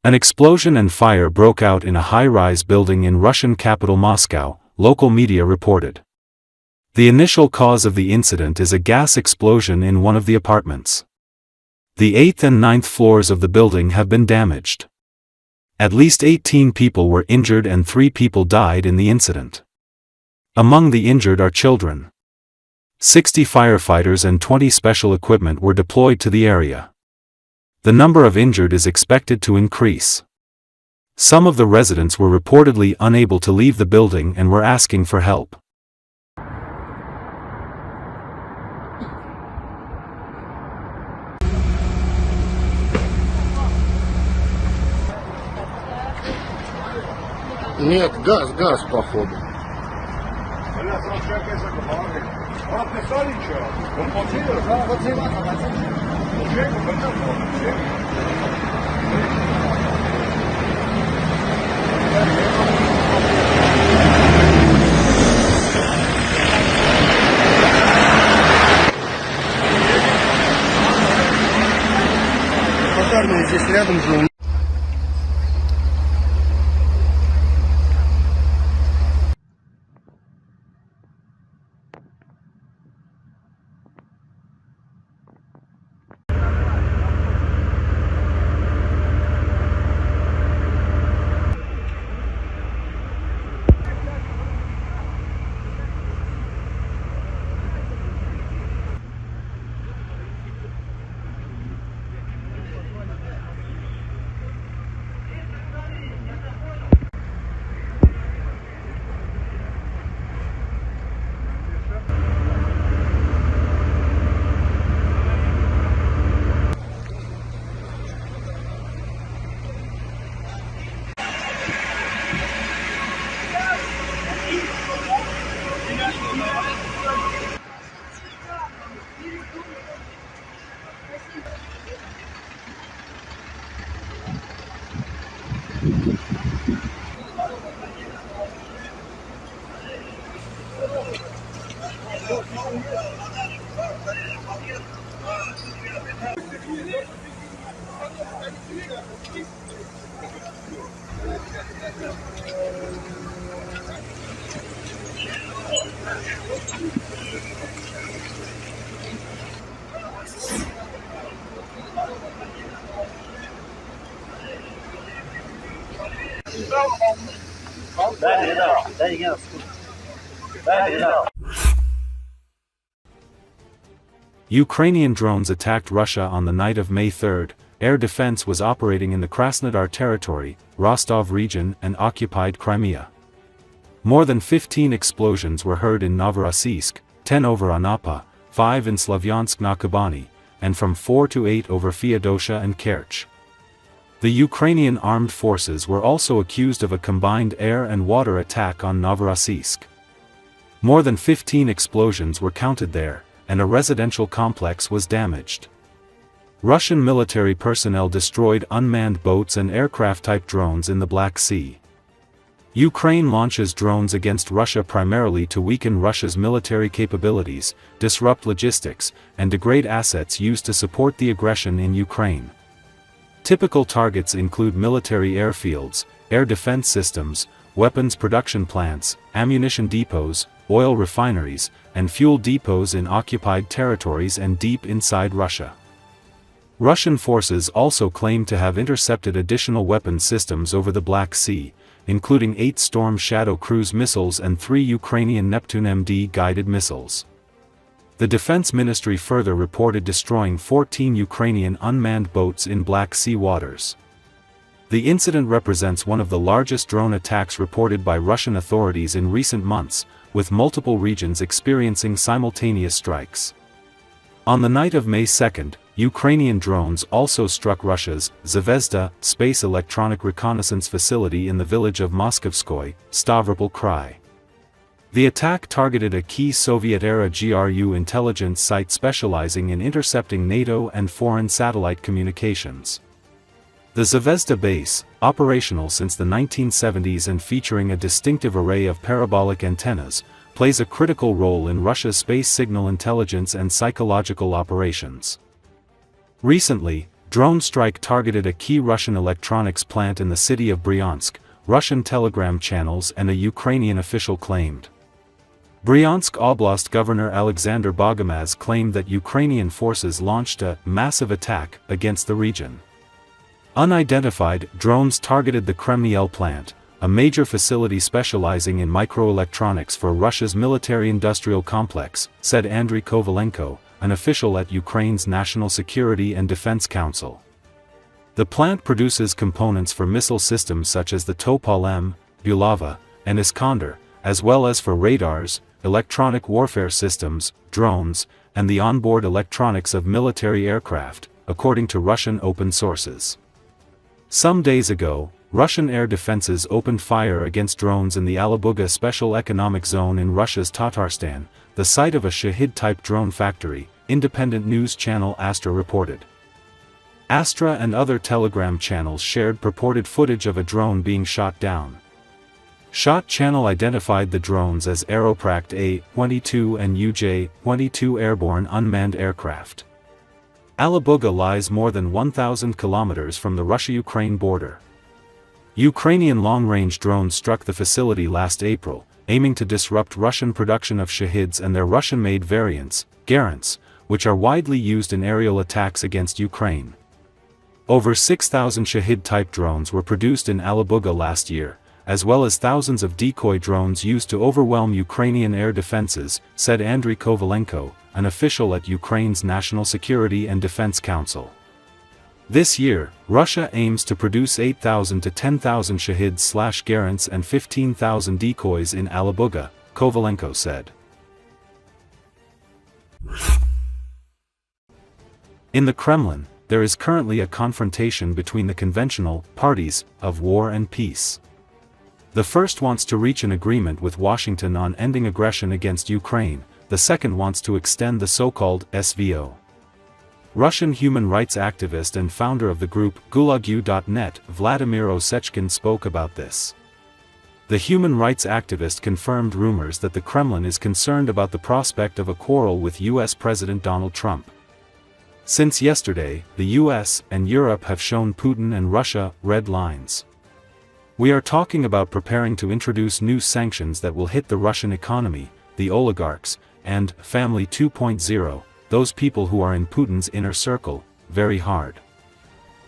An explosion and fire broke out in a high-rise building in Russian capital Moscow, local media reported. The initial cause of the incident is a gas explosion in one of the apartments. The 8th and 9th floors of the building have been damaged. At least 18 people were injured and 3 people died in the incident. Among the injured are children. 60 firefighters and 20 special equipment were deployed to the area. The number of injured is expected to increase. Some of the residents were reportedly unable to leave the building and were asking for help. Нет, газ, походу. Пожарные здесь рядом же. Ukrainian drones attacked Russia on the night of May 3. Air defense was operating in the Krasnodar territory, Rostov region, and occupied Crimea. More than 15 explosions were heard in Novorossiysk, 10 over Anapa, 5 in Slavyansk na Kubani, and from 4 to 8 over Feodosia and Kerch. The Ukrainian armed forces were also accused of a combined air and water attack on Novorossiysk. More than 15 explosions were counted there, and a residential complex was damaged. Russian military personnel destroyed unmanned boats and aircraft-type drones in the Black Sea. Ukraine launches drones against Russia primarily to weaken Russia's military capabilities, disrupt logistics, and degrade assets used to support the aggression in Ukraine. Typical targets include military airfields, air defense systems, weapons production plants, ammunition depots, oil refineries, and fuel depots in occupied territories and deep inside Russia. Russian forces also claim to have intercepted additional weapon systems over the Black Sea, including 8 Storm Shadow cruise missiles and 3 Ukrainian Neptune MD guided missiles. The Defense Ministry further reported destroying 14 Ukrainian unmanned boats in Black Sea waters. The incident represents one of the largest drone attacks reported by Russian authorities in recent months, with multiple regions experiencing simultaneous strikes. On the night of May 2, Ukrainian drones also struck Russia's Zvezda space electronic reconnaissance facility in the village of Moskovskoye, Stavropol Krai. The attack targeted a key Soviet-era GRU intelligence site specializing in intercepting NATO and foreign satellite communications. The Zvezda base, operational since the 1970s and featuring a distinctive array of parabolic antennas, plays a critical role in Russia's space signal intelligence and psychological operations. Recently, Drone strike targeted a key Russian electronics plant in the city of Bryansk, Russian Telegram channels and a Ukrainian official claimed. Bryansk Oblast Governor Alexander Bogomaz claimed that Ukrainian forces launched a massive attack against the region. Unidentified drones targeted the Kremlin plant, a major facility specializing in microelectronics for Russia's military-industrial complex, said Andriy Kovalenko, an official at Ukraine's National Security and Defense Council. The plant produces components for missile systems such as the Topol-M, Bulava, and Iskander, as well as for radars, electronic warfare systems, drones, and the onboard electronics of military aircraft, according to Russian open sources. Some days ago, Russian air defenses opened fire against drones in the Alabuga Special Economic Zone in Russia's Tatarstan, the site of a Shahid-type drone factory, independent news channel Astra reported. Astra and other Telegram channels shared purported footage of a drone being shot down. Shot channel identified the drones as Aeroprakt A-22 and UJ-22 airborne unmanned aircraft. Alabuga lies more than 1,000 kilometers from the Russia-Ukraine border. Ukrainian long-range drones struck the facility last April, aiming to disrupt Russian production of Shahids and their Russian-made variants, Garants, which are widely used in aerial attacks against Ukraine. Over 6,000 Shahid-type drones were produced in Alabuga last year, as well as thousands of decoy drones used to overwhelm Ukrainian air defenses, said Andriy Kovalenko, an official at Ukraine's National Security and Defense Council. This year, Russia aims to produce 8,000 to 10,000 Shahids/Garants and 15,000 decoys in Alabuga, Kovalenko said. In the Kremlin, there is currently a confrontation between the conventional parties of war and peace. The first wants to reach an agreement with Washington on ending aggression against Ukraine, the second wants to extend the so-called SVO. Russian human rights activist and founder of the group Gulagu.net, Vladimir Osechkin spoke about this. The human rights activist confirmed rumors that the Kremlin is concerned about the prospect of a quarrel with US President Donald Trump. Since yesterday, the US and Europe have shown Putin and Russia red lines. We are talking about preparing to introduce new sanctions that will hit the Russian economy, the oligarchs, and Family 2.0, those people who are in Putin's inner circle, very hard.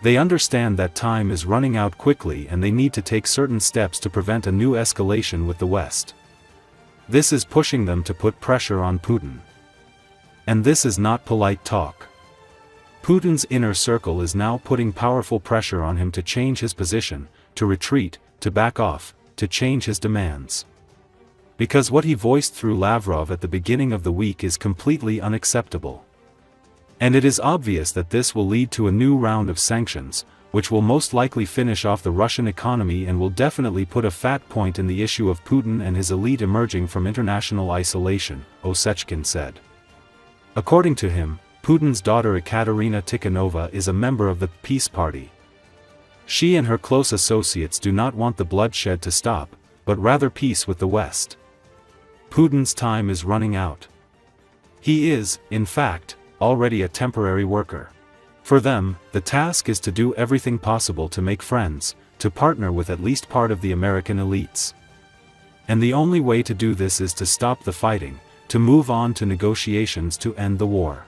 They understand that time is running out quickly and they need to take certain steps to prevent a new escalation with the West. This is pushing them to put pressure on Putin. And this is not polite talk. Putin's inner circle is now putting powerful pressure on him to change his position, to retreat, to back off, to change his demands. Because what he voiced through Lavrov at the beginning of the week is completely unacceptable. And it is obvious that this will lead to a new round of sanctions, which will most likely finish off the Russian economy and will definitely put a fat point in the issue of Putin and his elite emerging from international isolation, Osechkin said. According to him, Putin's daughter Ekaterina Tikhanova is a member of the Peace Party. She and her close associates do not want the bloodshed to stop, but rather peace with the West. Putin's time is running out. He is, in fact, already a temporary worker. For them, the task is to do everything possible to make friends, to partner with at least part of the American elites. And the only way to do this is to stop the fighting, to move on to negotiations to end the war.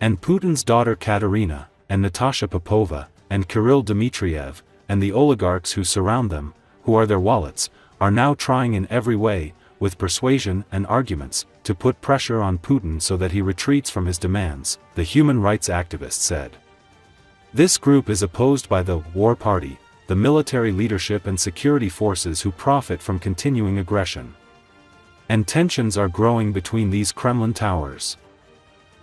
And Putin's daughter Katerina, and Natasha Popova, and Kirill Dmitriev, and the oligarchs who surround them, who are their wallets, are now trying in every way, with persuasion and arguments, to put pressure on Putin so that he retreats from his demands, the human rights activist said. This group is opposed by the War Party, the military leadership and security forces who profit from continuing aggression. And tensions are growing between these Kremlin towers.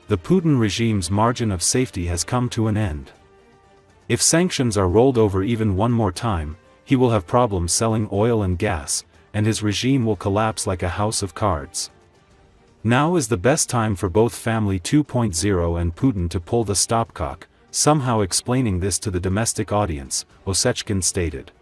The Putin regime's margin of safety has come to an end. If sanctions are rolled over even one more time, he will have problems selling oil and gas, and his regime will collapse like a house of cards. Now is the best time for both Family 2.0 and Putin to pull the stopcock, somehow explaining this to the domestic audience, Osechkin stated.